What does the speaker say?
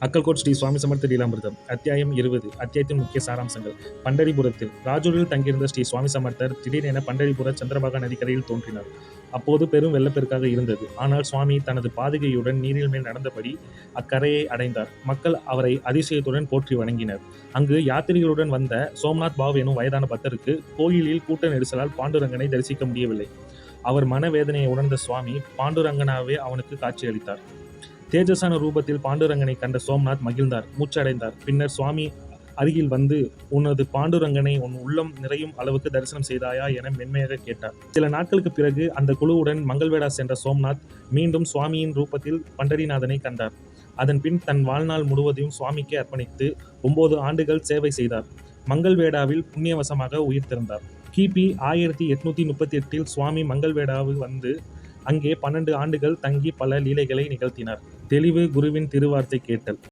அக்கல்கோட் ஸ்ரீ சுவாமி சமர்த்த லீலாமிர்தம் அத்தியாயம் 20. அத்தியாயத்தின் முக்கிய சாராம்சங்கள். பண்டரிபுரத்தில் ராஜூரில் தங்கியிருந்த ஸ்ரீ சுவாமி சமர்த்தர் திடீரென பண்டரிபுர சந்திரபாகா நதிக்கரையில் தோன்றினார். அப்போது பெரும் வெள்ளப்பெருக்காக இருந்தது. ஆனால் சுவாமி தனது பாதுகையுடன் நீரில் மேல் நடந்தபடி அக்கரையை அடைந்தார். மக்கள் அவரை அதிசயத்துடன் போற்றி வணங்கினர். அங்கு யாத்திரிகளுடன் வந்த சோம்நாத் பாவ் எனும் வயதான பக்தருக்கு கோயிலில் கூட்ட நெரிசலால் பாண்டுரங்கனை தரிசிக்க முடியவில்லை. அவர் மனவேதனையை உணர்ந்த சுவாமி பாண்டுரங்கனாவே அவனுக்கு காட்சியளித்தார். தேஜஸான ரூபத்தில் பாண்டுரங்கனை கண்ட சோம்நாத் மகிழ்ந்தார், மூச்சடைந்தார். பின்னர் சுவாமி அருகில் வந்து, உனது பாண்டுரங்கனை உன் உள்ளம் நிறையும் அளவுக்கு தரிசனம் செய்தாயா என மென்மையாக கேட்டார். சில நாட்களுக்கு பிறகு அந்த குழுவுடன் மங்கள்வேடா சென்ற சோம்நாத் மீண்டும் சுவாமியின் ரூபத்தில் பண்டரிநாதனை கண்டார். அதன் பின் தன் வாழ்நாள் முழுவதையும் சுவாமிக்கு அர்ப்பணித்து 9 ஆண்டுகள் சேவை செய்தார். மங்கள்வேடாவில் புண்ணியவசமாக உயிர் திறந்தார். கிபி 1838 சுவாமி மங்கள்வேடாவில் வந்து அங்கே 12 ஆண்டுகள் தங்கி பல லீலைகளை நிகழ்த்தினார். தெளிவு குருவின் திருவார்த்தை கேட்டல்.